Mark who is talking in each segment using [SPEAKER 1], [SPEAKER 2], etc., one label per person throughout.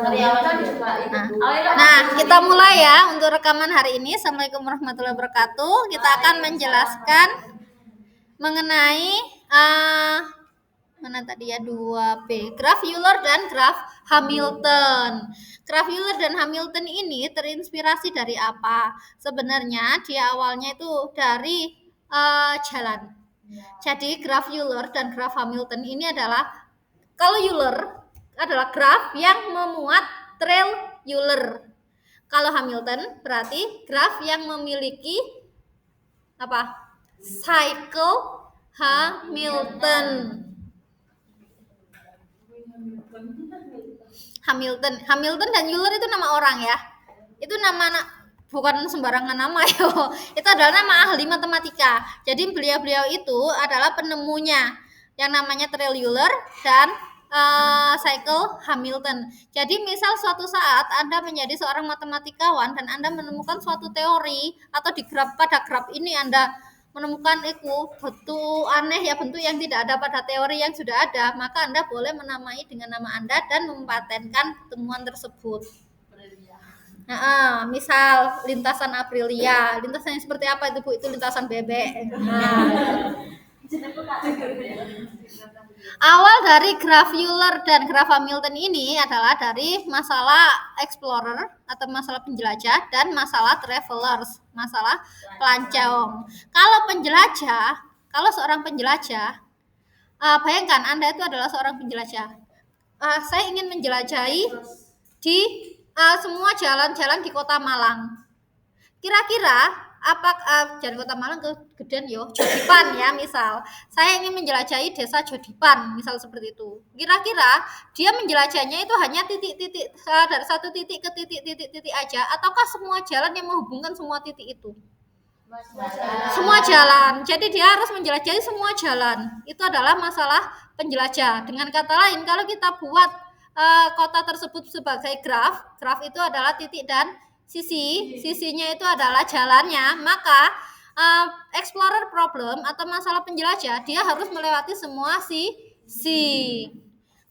[SPEAKER 1] Nah, kita mulai ya untuk rekaman hari ini. Assalamualaikum warahmatullahi wabarakatuh. Kita akan menjelaskan mengenai mana tadi ya 2B, graf Euler dan graf Hamilton. Graf Euler dan Hamilton ini terinspirasi dari apa? Sebenarnya dia awalnya itu dari jalan. Jadi graf Euler dan graf Hamilton ini adalah, kalau Euler adalah graf yang memuat trail Euler. Kalau Hamilton berarti graf yang memiliki apa? Cycle Hamilton. Hamilton dan Euler itu nama orang ya. Itu nama bukan sembarangan nama ya. Itu adalah nama ahli matematika. Jadi beliau-beliau itu adalah penemunya yang namanya trail Euler dan cycle Hamilton. Jadi misal suatu saat Anda menjadi seorang matematikawan dan Anda menemukan suatu teori atau di graf, pada graf ini Anda menemukan bentuk aneh ya, bentuk yang tidak ada pada teori yang sudah ada, maka Anda boleh menamai dengan nama Anda dan mempatenkan temuan tersebut. Misal lintasan Aprilia, lintasannya seperti apa itu Bu? Itu lintasan bebek. Awal dari graf Euler dan graf Hamilton ini adalah dari masalah explorer atau masalah penjelajah dan masalah travelers, masalah pelancong. Kalau seorang penjelajah, bayangkan Anda itu adalah seorang penjelajah. Saya ingin menjelajahi di semua jalan-jalan di Kota Malang. Kira-kira dari Kota Malang ke Geden Jodipan ya, misal saya ingin menjelajahi desa Jodipan, misal seperti itu. Kira-kira dia menjelajahnya itu hanya titik-titik, dari satu titik ke titik aja, ataukah semua jalan yang menghubungkan semua titik itu? Semua jalan. Jadi dia harus menjelajahi semua jalan. Itu adalah masalah penjelajah. Dengan kata lain, kalau kita buat kota tersebut sebagai graf itu adalah titik dan sisinya itu adalah jalannya, maka explorer problem atau masalah penjelajah dia harus melewati semua sisi.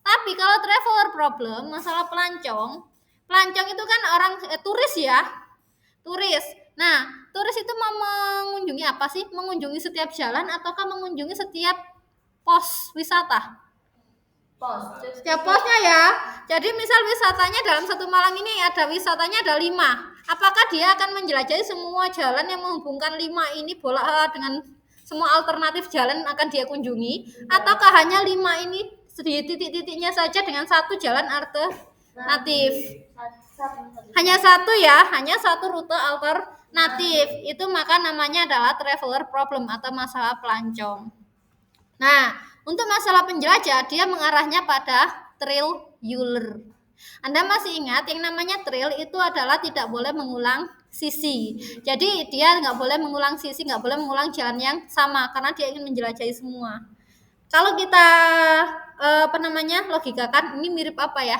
[SPEAKER 1] Tapi kalau traveler problem, masalah pelancong itu kan orang turis ya. Nah, turis itu mau mengunjungi apa sih? Mengunjungi setiap jalan ataukah mengunjungi setiap pos wisata? Setiap posnya ya. Jadi misal wisatanya dalam satu Malang ini ada wisatanya ada 5. Apakah dia akan menjelajahi semua jalan yang menghubungkan 5 ini dengan semua alternatif jalan akan dia kunjungi? Ataukah hanya 5 ini di titik-titiknya saja dengan satu jalan alternatif? Hanya satu rute alternatif. Itu maka namanya adalah traveler problem atau masalah pelancong. Nah, untuk masalah penjelajah, dia mengarahnya pada trail Euler. Anda masih ingat yang namanya trail itu adalah tidak boleh mengulang sisi. Jadi dia nggak boleh mengulang sisi, nggak boleh mengulang jalan yang sama karena dia ingin menjelajahi semua. Kalau kita logikakan, ini mirip apa ya?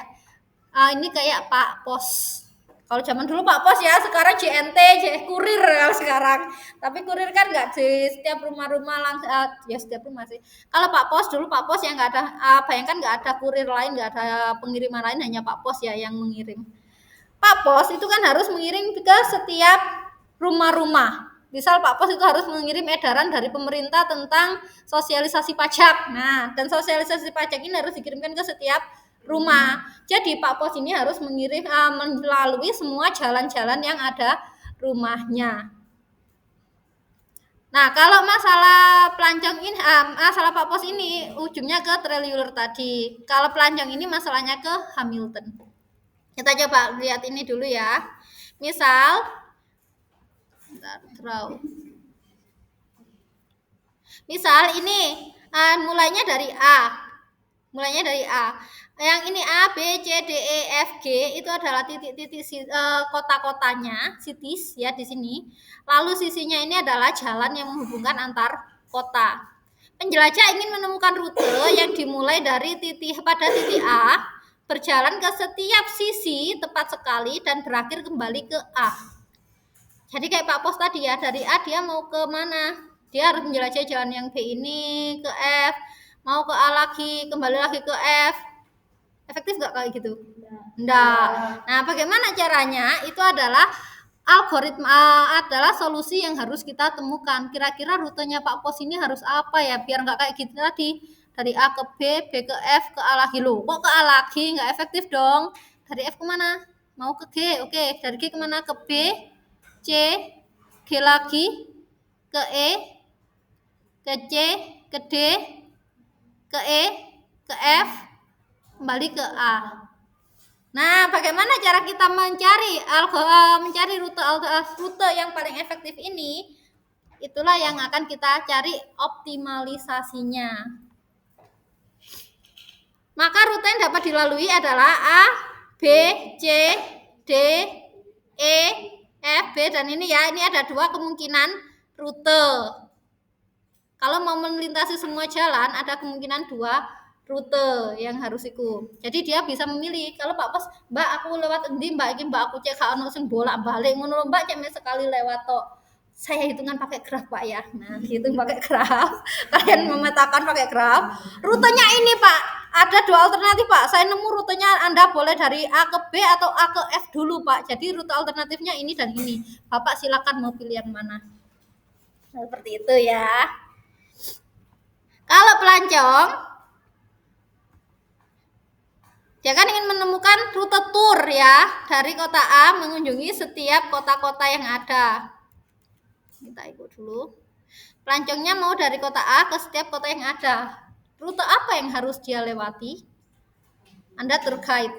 [SPEAKER 1] Ini kayak Pak Pos. Kalau zaman dulu Pak Pos ya, sekarang JNT, kurir kalau sekarang. Tapi kurir kan nggak di setiap rumah-rumah langsung, ya setiap rumah sih. Kalau Pak Pos dulu Pak Pos yang nggak ada, bayangkan nggak ada kurir lain, nggak ada pengiriman lain, hanya Pak Pos ya yang mengirim. Pak Pos itu kan harus mengirim ke setiap rumah-rumah. Misal Pak Pos itu harus mengirim edaran dari pemerintah tentang sosialisasi pajak. Nah, dan sosialisasi pajak ini harus dikirimkan ke setiap rumah. Jadi Pak Pos ini harus mengirim melalui semua jalan-jalan yang ada rumahnya. Nah, kalau masalah pelancong ini, masalah Pak Pos ini ujungnya ke trail Euler tadi. Kalau pelancong ini masalahnya ke Hamilton. Kita coba lihat ini dulu ya. Misal, misal ini mulainya dari A. Yang ini A, B, C, D, E, F, G itu adalah titik-titik kota-kotanya, cities ya di sini. Lalu sisinya ini adalah jalan yang menghubungkan antar kota. Penjelajah ingin menemukan rute yang dimulai dari titik A, berjalan ke setiap sisi tepat sekali dan berakhir kembali ke A. Jadi kayak Pak Pos tadi ya, dari A dia mau ke mana? Dia harus menjelajahi jalan yang B ini ke F, mau ke A lagi, kembali lagi ke F. Efektif nggak kayak gitu? Enggak. Nah, bagaimana caranya? Itu adalah algoritma adalah solusi yang harus kita temukan. Kira-kira rutenya Pak Pos ini harus apa ya? Biar nggak kayak gitu tadi. Dari A ke B, B ke F, ke A lagi. Loh, kok ke A lagi? Nggak efektif dong. Dari F kemana? Mau ke G. Oke, dari G kemana? Ke B, C, G lagi, ke E, ke C, ke D, ke E, ke F, kembali ke A. Nah, bagaimana cara kita mencari rute yang paling efektif ini? Itulah yang akan kita cari optimalisasinya. Maka rute yang dapat dilalui adalah A, B, C, D, E, F, B, dan ini ya, ini ada 2 kemungkinan rute. Kalau mau melintasi semua jalan, ada kemungkinan 2 rute yang harus ikut. Jadi dia bisa memilih. Kalau Pak Pos, Mbak aku lewat endi Mbak iki Mbak aku cek gak ono sing bolak-balik ngono Mbak cek sekali lewat tok. Saya hitungan pakai graf Pak ya. Nah, hitung pakai graf. Kalian memetakan pakai graf. Rutenya ini Pak. Ada 2 alternatif Pak. Saya nemu rutenya Anda boleh dari A ke B atau A ke F dulu Pak. Jadi rute alternatifnya ini dan ini. Bapak silakan mau pilih yang mana. Nah, seperti itu ya. Kalau pelancong, dia kan ingin menemukan rute tur ya, dari kota A mengunjungi setiap kota-kota yang ada. Kita ikut dulu. Pelancongnya mau dari kota A ke setiap kota yang ada. Rute apa yang harus dia lewati? Anda tour guide.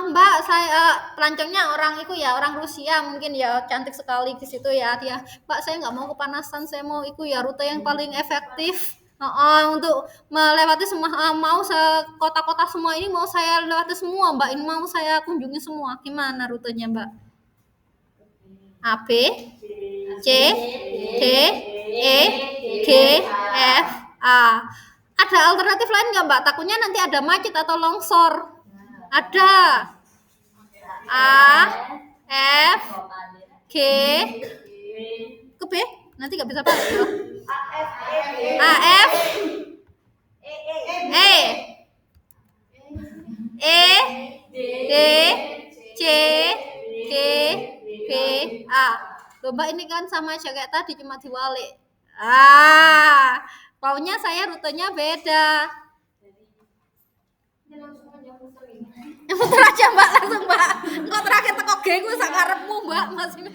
[SPEAKER 1] Mbak, saya pelancongnya orang itu ya, orang Rusia mungkin ya, cantik sekali di situ ya dia. Mbak, saya nggak mau kepanasan, saya mau itu ya rute yang paling efektif. Untuk melewati semua mau kota-kota semua ini mau saya lewati semua, Mbak. Ini mau saya kunjungi semua. Gimana rutenya, Mbak? A, B, C, D, E, G, F, A. Ada alternatif lain nggak, Mbak? Takutnya nanti ada macet atau longsor. Ada A, F, G, ke B, nanti nggak bisa balik loh. A, F, E, E, D, C, G, B, A. Loh Mbak, ini kan sama aja kayak tadi, cuma diwalik. Maunya saya rutenya beda. Muter aja Mbak, langsung Mbak. Engko terakhir teko G ku sak karepmu Mbak, Mas ini.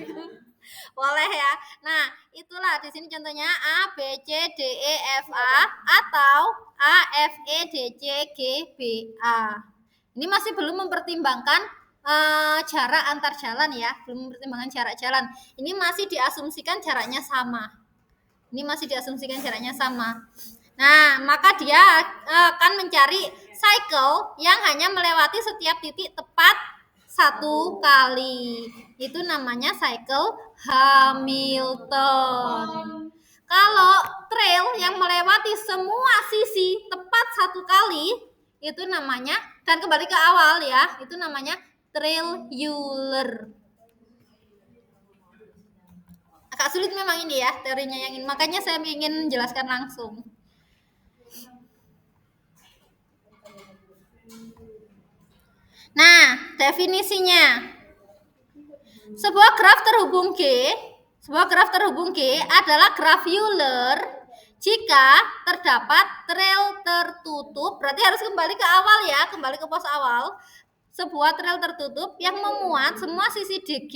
[SPEAKER 1] Boleh ya. Nah, itulah di sini contohnya A, B, C, D, E, F, A atau A, F, E, D, C, G, B, A. Ini masih belum mempertimbangkan jarak antar jalan ya, belum mempertimbangkan jarak jalan. Ini masih diasumsikan jaraknya sama. Nah, maka dia akan mencari cycle yang hanya melewati setiap titik tepat 1 kali. Itu namanya cycle Hamilton. Kalau trail yang melewati semua sisi tepat 1 kali, itu namanya, dan kembali ke awal ya, itu namanya trail Euler. Agak sulit memang ini ya teorinya yang ini, makanya saya ingin menjelaskan langsung. Nah, definisinya. Sebuah graf terhubung G adalah graf Euler jika terdapat trail tertutup, berarti harus kembali ke awal ya, kembali ke pos awal. Sebuah trail tertutup yang memuat semua sisi DG.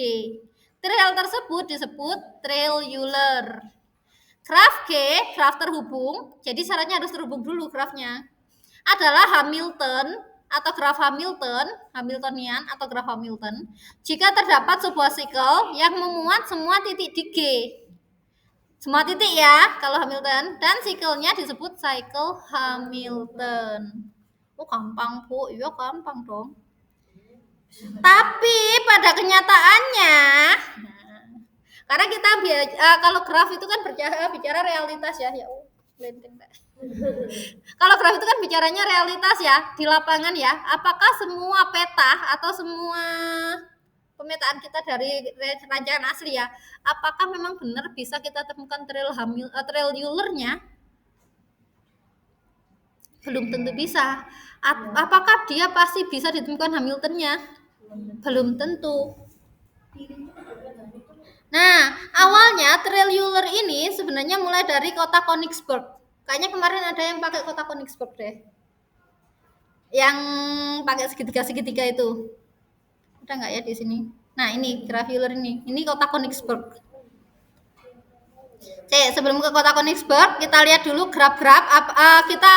[SPEAKER 1] Trail tersebut disebut trail Euler. Graf G, graf terhubung, jadi syaratnya harus terhubung dulu grafnya, adalah Hamilton atau graf Hamiltonian atau graf Hamilton jika terdapat sebuah cycle yang memuat semua titik di G. Semua titik ya kalau Hamilton, dan cycle-nya disebut cycle Hamilton. Oh gampang Bu, iya gampang dong. Tapi pada kenyataannya, karena kita kalau graf itu kan bicara realitas ya, kalau graf itu kan bicaranya realitas ya, di lapangan ya. Apakah semua peta atau semua pemetaan kita dari rancangan asli ya, apakah memang benar bisa kita temukan trail Euler-nya? Belum tentu bisa. Apakah dia pasti bisa ditemukan Hamiltonnya? Belum tentu. Nah, awalnya trail Euler ini sebenarnya mulai dari kota Königsberg. Kayaknya kemarin ada yang pakai kota Königsberg deh. Yang pakai segitiga-segitiga itu. Ada nggak ya di sini? Nah, ini graf Euler ini. Ini kota Königsberg. Sebelum ke kota Königsberg, kita lihat dulu graf-graf. Kita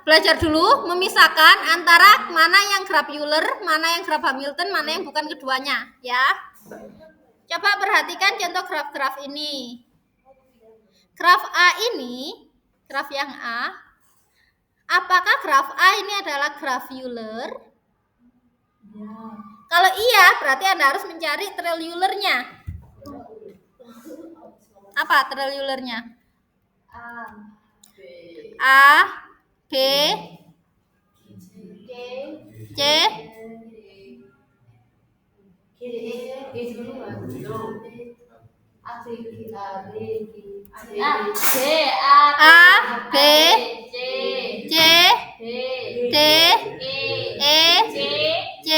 [SPEAKER 1] belajar dulu memisahkan antara mana yang graf Euler, mana yang graf Hamilton, mana yang bukan keduanya, ya. Coba perhatikan contoh graf-graf ini. Graf A ini, graf yang A, apakah graf A ini adalah graf Euler? Ya. Kalau iya, berarti Anda harus mencari trail Euler-nya. Apa trail Euler-nya? A, B, C, A, B, C, D, E, C, G,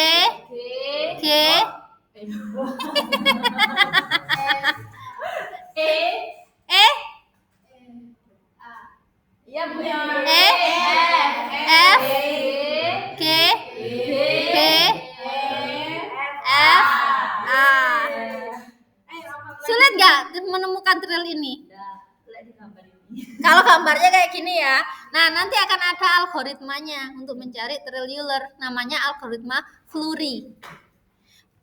[SPEAKER 1] F, G, B, F, A. Sulit nggak menemukan trail ini? Kalau gambarnya kayak gini ya. Nah, nanti akan ada algoritmanya untuk mencari trail Euler. Namanya algoritma Flurry.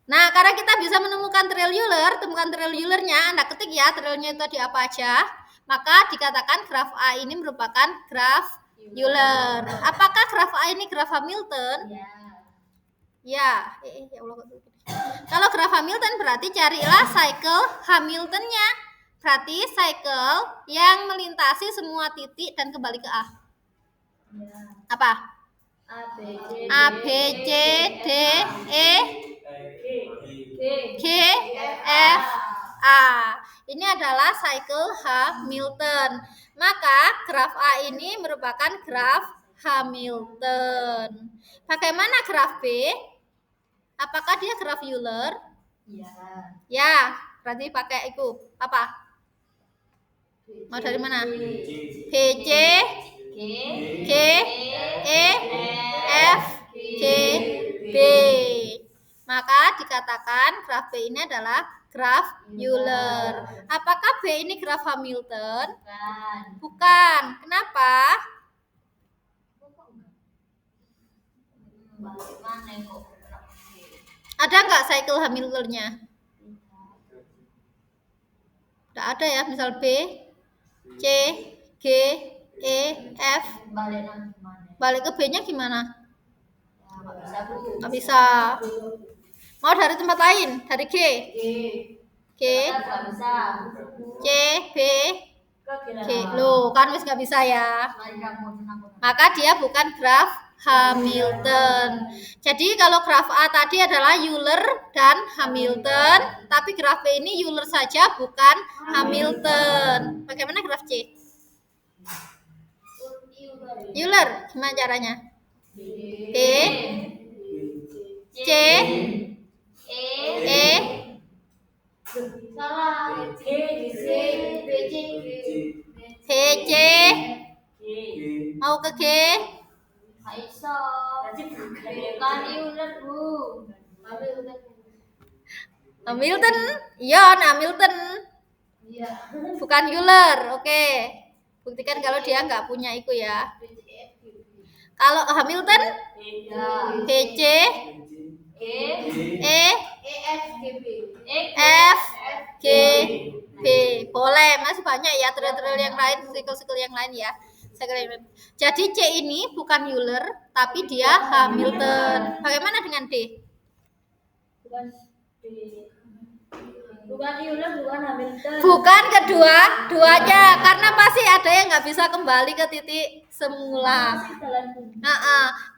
[SPEAKER 1] Nah, karena kita bisa menemukan trail Euler, temukan trail Euler-nya, Anda ketik ya trailnya itu di apa aja, maka dikatakan graf A ini merupakan graf Euler. Apakah graf A ini graf Hamilton? Ya. Ya Allah. Kalau graf Hamilton berarti carilah cycle Hamilton-nya. Berarti cycle yang melintasi semua titik dan kembali ke A. Apa? A, B, C, D, E, G, F, A. Ini adalah cycle Hamilton. Maka graf A ini merupakan graf Hamilton. Bagaimana graf B? Apakah dia graf Euler? Ya, berarti pakai itu. Apa? Mau dari mana? B, C, G, E, F, G, B. Maka dikatakan graf B ini adalah graf Euler. Apakah B ini graf Hamilton? Bukan. Kenapa? Ada nggak cycle Hamilton-nya? Tidak ada ya. Misal B, C, G, E, F. Balik ke B-nya gimana? Nggak bisa. Mau dari tempat lain? Dari G? G, C, B, G. Loh, kan wis nggak bisa ya. Maka dia bukan graf Hamilton. Jadi kalau graf A tadi adalah Euler dan Hamilton, tapi graf B ini Euler saja bukan Hamilton. Bagaimana graf C? Euler, gimana caranya? B, C, E, B, C, mau ke G? Hamilton, iya Hamilton, bukan Euler. Oke, buktikan kalau dia nggak punya itu ya. Kalau Hamilton, B, C, E, F, G, B. Boleh, masih banyak ya trail-trail yang lain, cycle-cycle yang lain ya. Jadi C ini bukan Euler, tapi dia Hamilton. Bagaimana dengan D? Bukan Euler, bukan Hamilton. Bukan duanya, karena pasti ada yang nggak bisa kembali ke titik semula.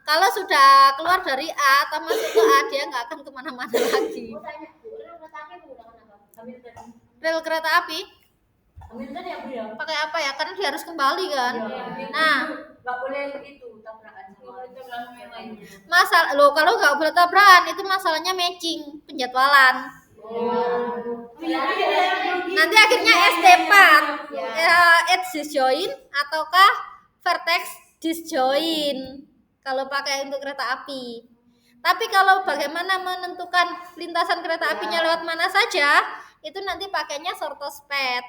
[SPEAKER 1] Kalau sudah keluar dari A atau masuk ke A, dia nggak akan kemana-mana lagi. Rel kereta api? Pakai apa ya? Karena dia harus kembali kan. Nah, nggak boleh itu Kalau nggak bertabrakan itu masalahnya matching penjadwalan. Nanti akhirnya ST4 edge disjoin ataukah vertex disjoin kalau pakai untuk kereta api. Tapi kalau bagaimana menentukan lintasan kereta apinya lewat mana saja, itu nanti pakainya shortest path.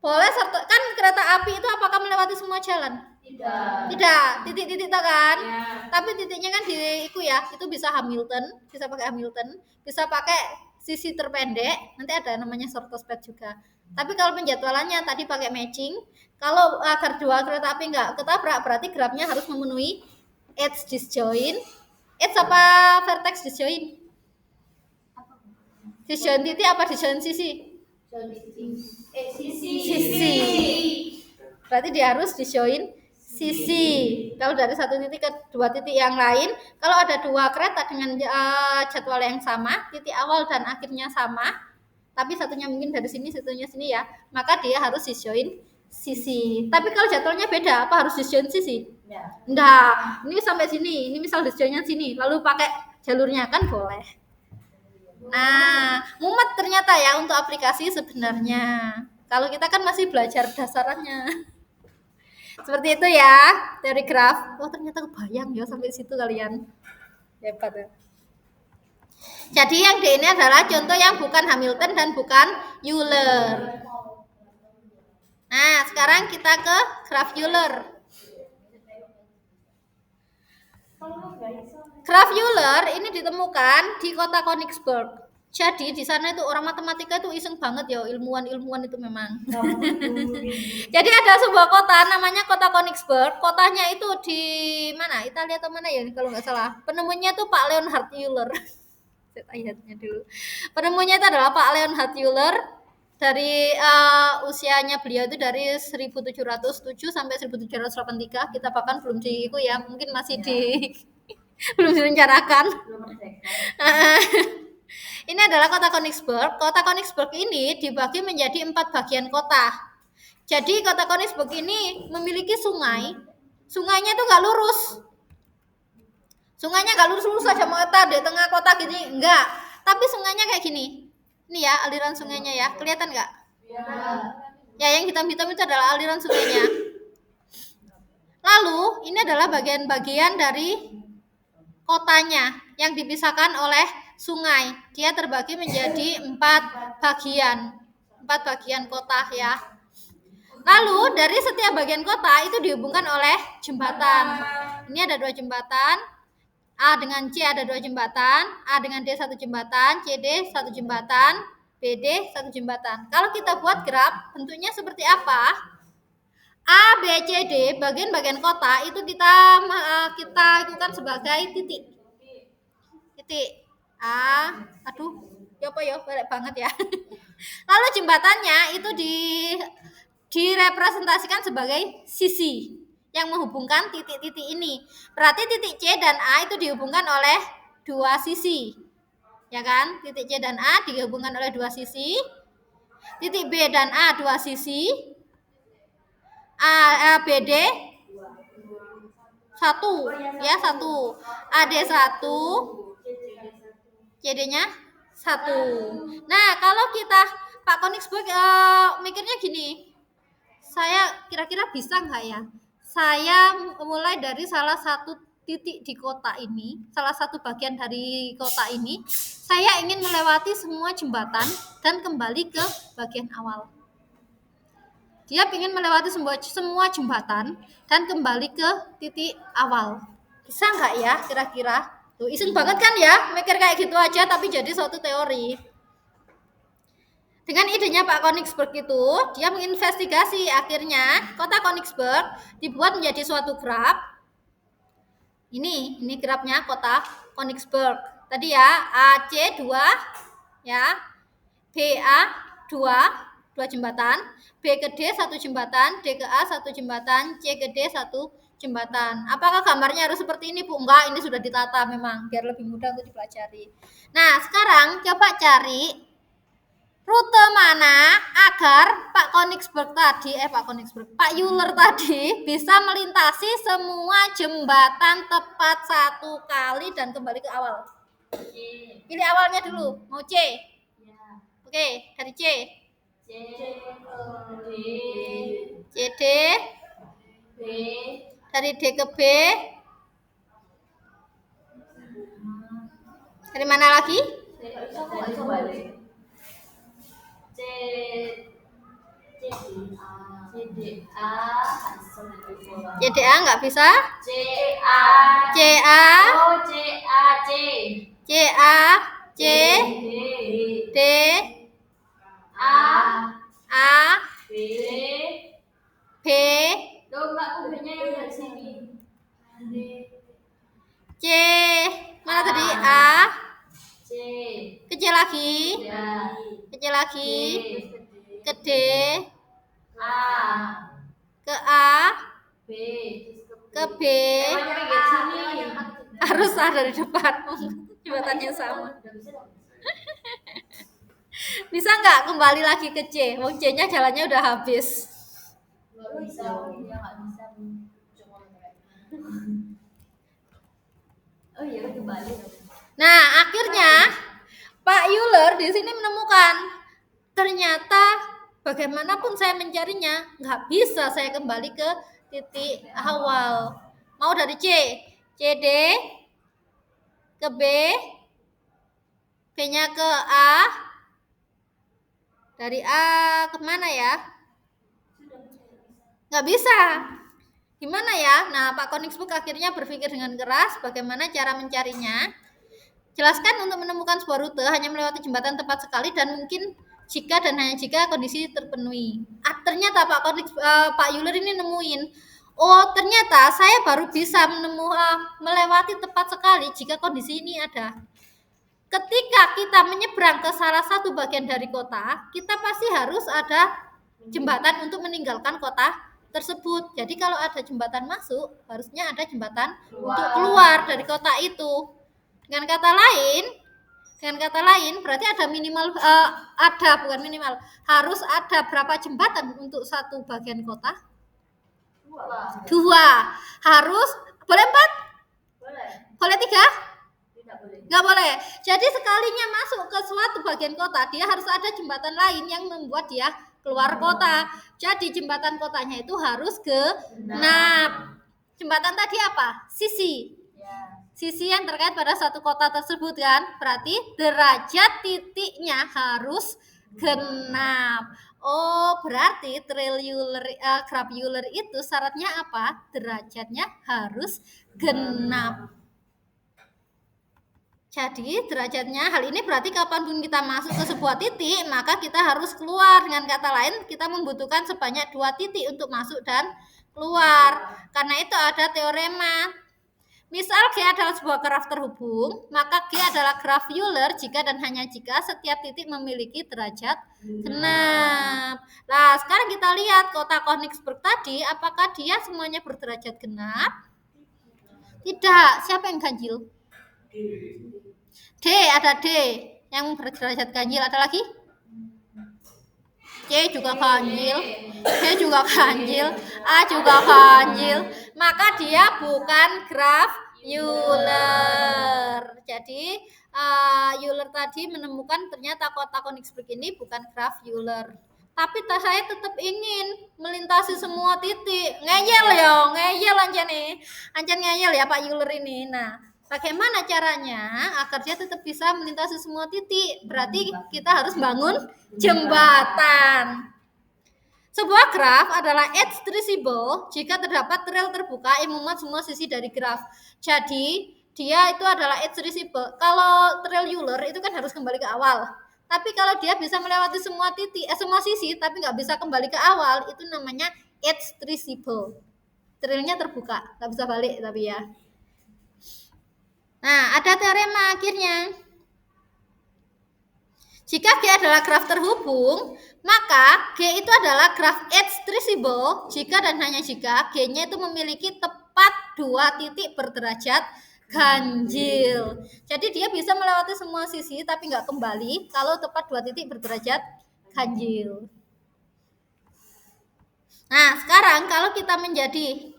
[SPEAKER 1] Boleh kan kereta api itu apakah melewati semua jalan? Tidak, titik-titik kan? Ya. Tapi titiknya kan di itu bisa Hamilton, bisa pakai Hamilton, bisa pakai sisi terpendek, nanti ada namanya shortest path juga. Tapi kalau penjadwalannya tadi pakai matching, kalau agar dua kereta api nggak ketabrak, berarti grafnya harus memenuhi edge disjoin. Edge apa vertex disjoin? Disjoin titik apa disjoin sisi? Sisi. Berarti dia harus disjoin sisi. Kalau dari satu titik ke dua titik yang lain, kalau ada dua kereta dengan jadwal yang sama, titik awal dan akhirnya sama, tapi satunya mungkin dari sini, satunya sini ya, maka dia harus disjoin sisi. Tapi kalau jadwalnya beda, apa harus disjoin sisi? Enggak. Ini sampai sini, ini misal disjoinnya sini, lalu pakai jalurnya kan boleh. Nah, mumet ternyata ya untuk aplikasi sebenarnya. Kalau kita kan masih belajar dasarannya. Seperti itu ya, teori graf. Oh, ternyata kebayang ya sampai situ kalian. Hebat ya. Jadi yang D ini adalah contoh yang bukan Hamilton dan bukan Euler. Nah, sekarang kita ke graf Euler. Graf Euler ini ditemukan di kota Königsberg. Jadi di sana itu orang matematika itu iseng banget ya, ilmuwan itu memang. Jadi ada sebuah kota namanya kota Königsberg. Kotanya itu di mana? Italia atau mana ya kalau nggak salah. Penemunya itu Pak Leonhard Euler. Saya lihatnya dulu. Penemunya itu adalah Pak Leonhard Euler. Dari usianya beliau itu dari 1707 sampai 1783. Kita bahkan belum di itu ya, mungkin masih di belum direncanakan. Ini adalah kota Königsberg. Kota Königsberg ini dibagi menjadi 4 bagian kota. Jadi kota Königsberg ini memiliki sungai. Sungainya itu nggak lurus. Sungainya nggak lurus saja muter di tengah kota gini, enggak. Tapi sungainya kayak gini. Ini ya aliran sungainya ya, kelihatan nggak? Ya, yang hitam-hitam itu adalah aliran sungainya. Lalu ini adalah bagian-bagian dari kotanya yang dipisahkan oleh sungai. Dia terbagi menjadi 4 bagian kota ya. Lalu dari setiap bagian kota itu dihubungkan oleh jembatan. Ini ada 2 jembatan. A dengan C ada 2 jembatan, A dengan D 1 jembatan, CD 1 jembatan, BD 1 jembatan. Kalau kita buat graf, bentuknya seperti apa? A, B, C, D, bagian-bagian kota itu kita lakukan sebagai titik. Aduh, balik banget ya. Lalu jembatannya itu direpresentasikan sebagai sisi yang menghubungkan titik-titik ini. Berarti titik C dan A itu dihubungkan oleh 2 sisi. Ya kan? Titik C dan A dihubungkan oleh 2 sisi. Titik B dan A 2 sisi. BD 1 ya, 1. AD 1. CD-nya 1. Nah, kalau kita Pak Königsberg mikirnya gini. Saya kira-kira bisa nggak ya? Saya mulai dari salah satu titik di kota ini, salah satu bagian dari kota ini, saya ingin melewati semua jembatan dan kembali ke bagian awal. Dia ingin melewati semua jembatan dan kembali ke titik awal. Bisa nggak ya kira-kira? Tuh, iseng banget kan ya, mikir kayak gitu aja tapi jadi suatu teori. Dengan idenya Pak Königsberg itu, dia menginvestigasi, akhirnya kota Königsberg dibuat menjadi suatu graf. Ini grafnya kota Königsberg. Tadi ya, AC 2 ya, BA 2 jembatan, B ke D 1 jembatan, D ke A 1 jembatan, C ke D 1 jembatan. Apakah gambarnya harus seperti ini, Bu? Enggak, ini sudah ditata memang biar lebih mudah untuk dipelajari. Nah, sekarang coba cari Rute mana agar Pak Euler tadi bisa melintasi semua jembatan tepat 1 kali dan kembali ke awal. Pilih awalnya dulu. Mau C? Oke, dari C. CD. Dari D ke B. Dari mana lagi? CDA nggak bisa? CA C D A B C. Mana tadi? A kecil lagi, ke D, ke A, ke B. Harus A dari depan. Jembatannya sama. Bisa nggak kembali lagi ke C? Wong C-nya jalannya udah habis. Nah, akhirnya Pak Euler di sini menemukan ternyata bagaimanapun saya mencarinya nggak bisa saya kembali ke titik awal. Mau dari C, CD ke B, B-nya ke A, dari A kemana ya? Nggak bisa. Gimana ya? Nah, Pak Koningsberg akhirnya berpikir dengan keras bagaimana cara mencarinya. Jelaskan untuk menemukan sebuah rute hanya melewati jembatan tepat sekali dan mungkin jika dan hanya jika kondisi terpenuhi. Ternyata Pak Euler ini nemuin, oh ternyata saya baru bisa melewati tepat sekali jika kondisi ini ada. Ketika kita menyeberang ke salah satu bagian dari kota, kita pasti harus ada jembatan untuk meninggalkan kota tersebut. Jadi kalau ada jembatan masuk, harusnya ada jembatan untuk keluar dari kota itu. Dengan kata lain, berarti ada minimal harus ada berapa jembatan untuk satu bagian kota? 2. Harus boleh 4? Boleh 3? Nggak boleh. Jadi sekalinya masuk ke suatu bagian kota, dia harus ada jembatan lain yang membuat dia keluar kota. Jadi jembatan kotanya itu harus genap. Jembatan tadi apa? Sisi yang terkait pada satu kota tersebut kan. Berarti derajat titiknya harus genap. Oh, berarti graf Euler itu syaratnya apa? Derajatnya harus genap. Jadi derajatnya hal ini berarti kapanpun kita masuk ke sebuah titik, maka kita harus keluar. Dengan kata lain, kita membutuhkan sebanyak 2 titik untuk masuk dan keluar. Karena itu ada teorema. Misal G adalah sebuah graf terhubung, maka G adalah graf Euler jika dan hanya jika setiap titik memiliki derajat genap. Nah, sekarang kita lihat kota Koningsberg tadi, apakah dia semuanya berderajat genap? Tidak. Siapa yang ganjil? D, ada D yang berderajat ganjil. Ada lagi? C juga ganjil, D juga ganjil, A juga ganjil. Maka dia bukan graf Euler. Jadi Euler tadi menemukan ternyata kota Koningsberg ini bukan graf Euler. Tapi saya tetap ingin melintasi semua titik. Ngeyel ancen ngeyel ya Pak Euler ini. Nah, bagaimana caranya agar dia tetap bisa melintasi semua titik? Berarti kita harus bangun jembatan. Sebuah graf adalah edge traceable jika terdapat trail terbuka yang memuat semua sisi dari graf. Jadi, dia itu adalah edge traceable. Kalau trail Euler itu kan harus kembali ke awal. Tapi kalau dia bisa melewati semua sisi tapi nggak bisa kembali ke awal, itu namanya edge traceable. Trailnya terbuka, nggak bisa balik tapi ya. Nah, ada teorema akhirnya. Jika G adalah graf terhubung, maka G itu adalah graf edge traceable jika dan hanya jika G-nya itu memiliki tepat 2 titik berderajat ganjil. Jadi dia bisa melewati semua sisi tapi nggak kembali kalau tepat 2 titik berderajat ganjil. Nah, sekarang kalau kita menjadi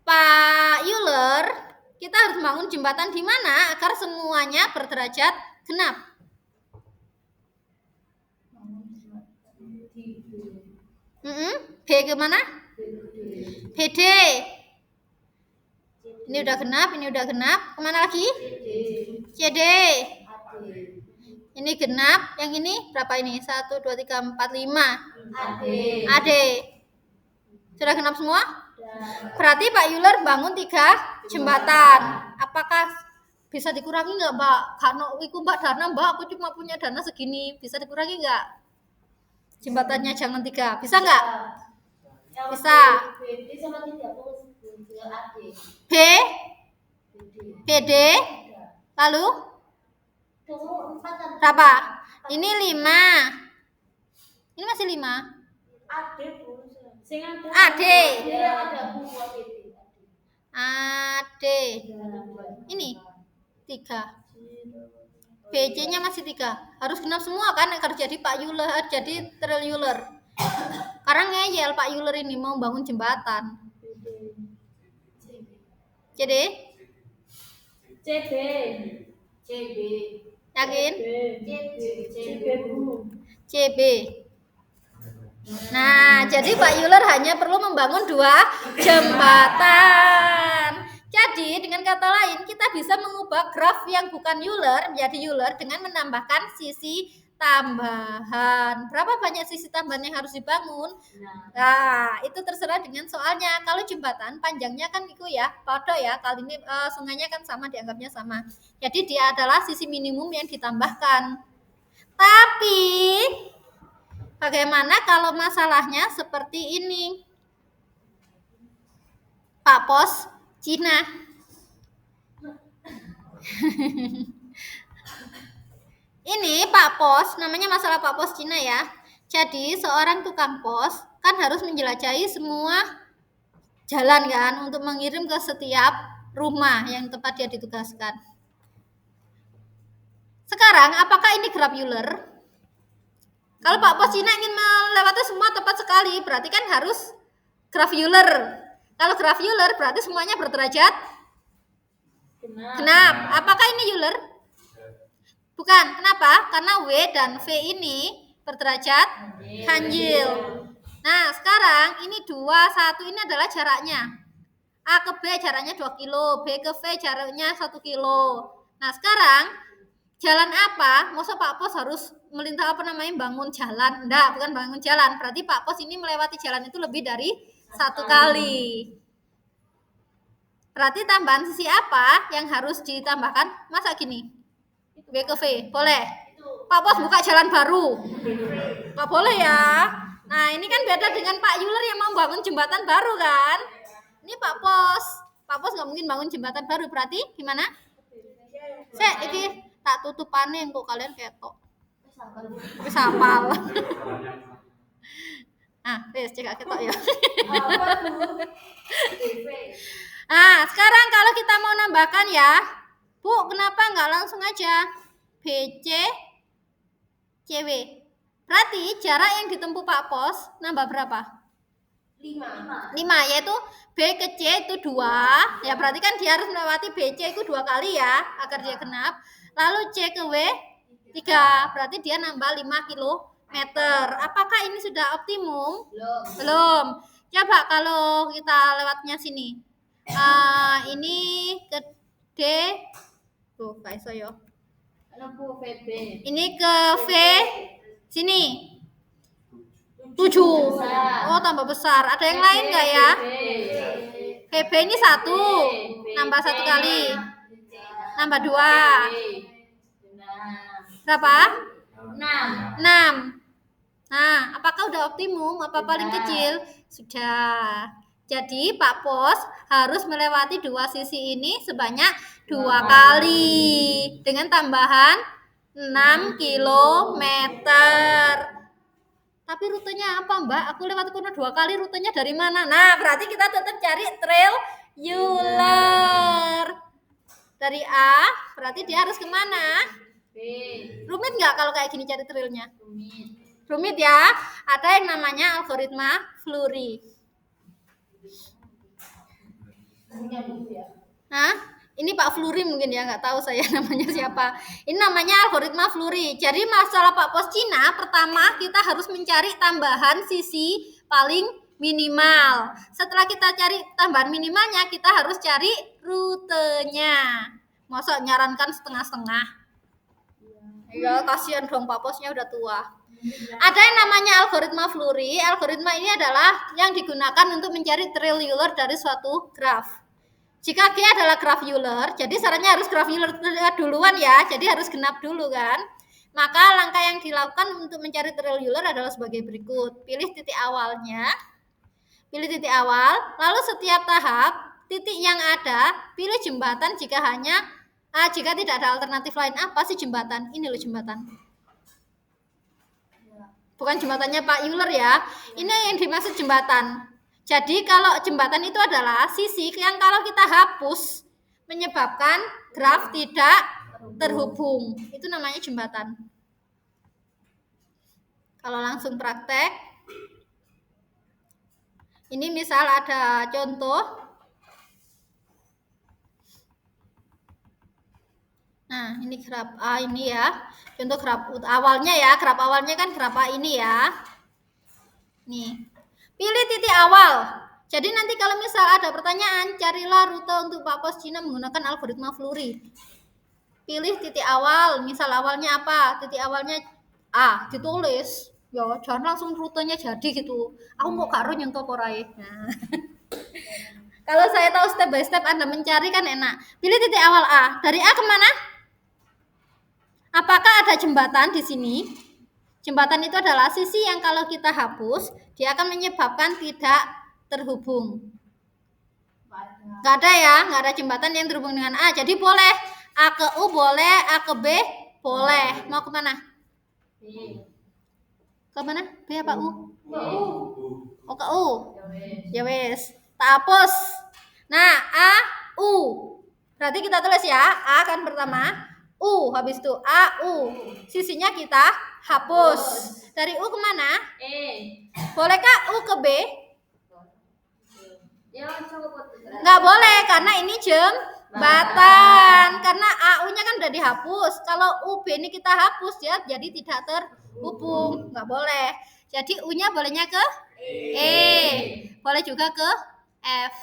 [SPEAKER 1] Pak Euler, kita harus bangun jembatan di mana agar semuanya berderajat genap. B kemana? BD. Ini udah genap, ini udah genap. Kemana lagi? CD. Ini genap, yang ini berapa ini? 1, 2, 3, 4, 5. AD. Sudah genap semua? Berarti Pak Euler bangun 3 jembatan. Apakah bisa dikurangi nggak, Mbak? Karena iku Mbak dana, Mbak, aku cuma punya dana segini. Bisa dikurangi nggak? Jembatannya jangan 3. Bisa nggak? Bisa. B, BD, lalu berapa? Ini 5. Ini masih 5. AD. AD. Ini 3. BC-nya masih 3. Harus genap semua kan agar jadi Pak Euler, jadi Trial Euler. Sekarang ngeyel Pak Euler ini mau bangun jembatan. CD? CB. Yakin? CB. Nah, jadi Pak Euler hanya perlu membangun 2 jembatan. Jadi, dengan kata lain, kita bisa mengubah graf yang bukan Euler menjadi Euler dengan menambahkan sisi tambahan. Berapa banyak sisi tambahan yang harus dibangun? Nah, itu terserah dengan soalnya. Kalau jembatan panjangnya kan itu ya, pada ya, kali ini sungainya kan sama, dianggapnya sama. Jadi dia adalah sisi minimum yang ditambahkan. Tapi bagaimana kalau masalahnya seperti ini? Pak Pos, Cina. Ini Pak Pos, namanya masalah Pak Pos Cina ya. Jadi seorang tukang pos kan harus menjelajahi semua jalan kan untuk mengirim ke setiap rumah yang tempat dia ditugaskan. Sekarang apakah ini graf Euler? Kalau Pak Pos Cina ingin melewati semua tepat sekali, berarti kan harus graf Euler. Kalau graf Euler berarti semuanya berderajat genap. Apakah ini Euler? Bukan. Kenapa? Karena W dan V ini berderajat ganjil. Nah, sekarang ini 2, 1 ini adalah jaraknya. A ke B jaraknya 2 kilo, B ke V jaraknya 1 kilo. Nah, sekarang jalan apa? Masa Pak Pos harus melintasi bangun jalan? Enggak, bukan bangun jalan. Berarti Pak Pos ini melewati jalan itu lebih dari 1 kali. Berarti tambahan sisi apa yang harus ditambahkan? Masa gini? B ke V, boleh. Pak Pos buka jalan baru. Nggak boleh ya. Nah, ini kan beda dengan Pak Euler yang mau bangun jembatan baru kan. Ini Pak Pos. Pak Pos nggak mungkin bangun jembatan baru. Berarti gimana? Ini tak tutup panen kok kalian ketok. Wis hafal. Wis cek ketok ya. Nah, sekarang kalau kita mau nambahkan ya, Bu, kenapa nggak langsung aja BC CW? Berarti jarak yang ditempuh Pak Pos nambah berapa? 5, yaitu B ke C itu 2. Ya, berarti kan dia harus melewati BC itu 2 kali ya agar dia genap. Lalu C ke W 3, berarti dia nambah 5 kilometer. Apakah ini sudah optimum? Belum. Coba kalau kita lewatnya sini. Ini ke D. Tuh, Kak Iso yo. Ini ke V sini 7. Oh, tambah besar. Ada yang lain nggak ya? VB ini 1, nambah 1 kali, nambah 2. Berapa? 6. Nah, apakah udah optimum? Apa paling kecil? Sudah. Jadi Pak Pos harus melewati 2 sisi ini sebanyak 2 kali dengan tambahan 6 kilometer. Tapi rutenya apa, Mbak? Aku lewat kono 2 kali, rutenya dari mana? Nah, berarti kita tetap cari Trial Euler. Dari A, berarti dia harus kemana? B. Rumit nggak kalau kayak gini cari trilnya? Rumit ya. Ada yang namanya algoritma Flurry. Nah, ini Pak Flurry mungkin ya, nggak tahu saya namanya siapa. Ini namanya algoritma Flurry. Jadi masalah Pak Pos Cina, pertama kita harus mencari tambahan sisi paling minimal. Setelah kita cari tambahan minimalnya, kita harus cari rutenya. Masa nyarankan setengah-setengah? Ya, kasihan dong Pak Posnya udah tua. Ada yang namanya algoritma Flurry. Algoritma ini adalah yang digunakan untuk mencari trail Euler dari suatu graf. Jika G adalah graf Euler, jadi sarannya harus graf Euler duluan ya, jadi harus genap dulu kan. Maka langkah yang dilakukan untuk mencari trail Euler adalah sebagai berikut. Pilih titik awalnya, pilih titik awal, lalu setiap tahap titik yang ada, pilih jembatan jika tidak ada alternatif lain. Apa sih jembatan? Ini loh jembatan. Bukan jembatannya Pak Euler ya. Ini yang dimaksud jembatan. Jadi kalau jembatan itu adalah sisi yang kalau kita hapus menyebabkan graf tidak terhubung. Itu namanya jembatan. Kalau langsung praktek, ini misal ada contoh. Nah, ini graf A ini ya. Contoh graf awalnya ya. Graf awalnya kan graf A ini ya. Nih. Pilih titik awal. Jadi nanti kalau misal ada pertanyaan, carilah rute untuk Pak Pos Cina menggunakan algoritma Flurry. Pilih titik awal. Misal awalnya apa? Titik awalnya A, ditulis. Ya, jangan langsung rutenya jadi gitu. Aku mau karo nyentuh porai. Nah. Kalau saya tahu step by step Anda mencari kan enak. Pilih titik awal A. Dari A kemana? Apakah ada jembatan di sini? Jembatan itu adalah sisi yang kalau kita hapus, dia akan menyebabkan tidak terhubung. Nggak ada ya, nggak ada jembatan yang terhubung dengan A. Jadi boleh A ke U boleh, A ke B boleh. Mau kemana? Ke mana? B apa U? Oh ke U. Ya wes. Tak hapus. Nah, A, U. Berarti kita tulis ya, A kan pertama. U, habis itu A, U. Sisinya kita hapus. Dari U kemana? E. Bolehkah U ke B? Nggak boleh, karena ini jembatan. Karena AU-nya kan udah dihapus. Kalau UB ini kita hapus ya, jadi tidak terhubung. Nggak boleh. Jadi U-nya bolehnya ke E. Boleh juga ke F.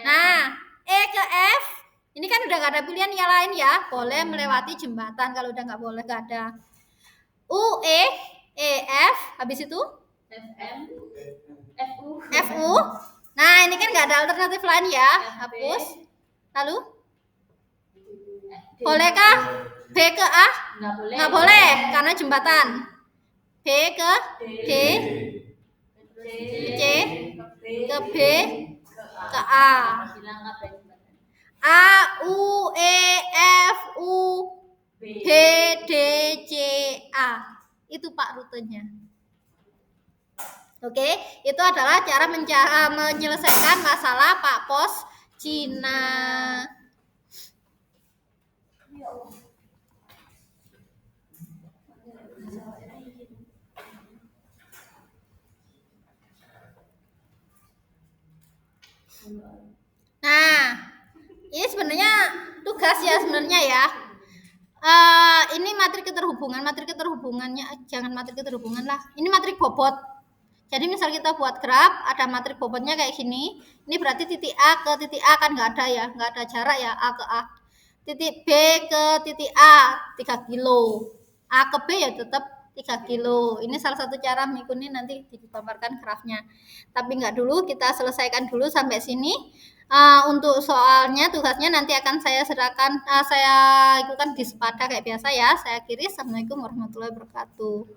[SPEAKER 1] Nah, E ke F. Ini kan udah gak ada pilihan yang lain ya. Boleh melewati jembatan. Kalau udah nggak boleh, nggak ada. U, E, F. Habis itu? FM, FU. FU. Nah, ini kan nggak ada alternatif lain ya. Hapus. Lalu? Bolehkah B ke A? Nggak boleh, karena jembatan. B ke D. C ke B ke A. A, U, E, F, U, B, D, C, A. Itu Pak rutenya. Oke, itu adalah cara menyelesaikan masalah Pak Pos Cina. Nah, ini sebenarnya tugas ya sebenarnya ya. Ini materi keterhubungannya jangan materi keterhubungan lah. Ini materi bobot. Jadi misal kita buat graf, ada matrik bobotnya kayak gini. Ini berarti titik A ke titik A kan nggak ada ya, nggak ada jarak ya A ke A. Titik B ke titik A 3 kilo. A ke B ya tetap 3 kilo. Ini salah satu cara mengikuti nanti dipaparkan grafnya. Tapi nggak dulu, kita selesaikan dulu sampai sini. Untuk soalnya, tugasnya nanti akan saya serahkan, saya ikutan di Sepada kayak biasa ya. Saya akhiri. Assalamualaikum warahmatullahi wabarakatuh.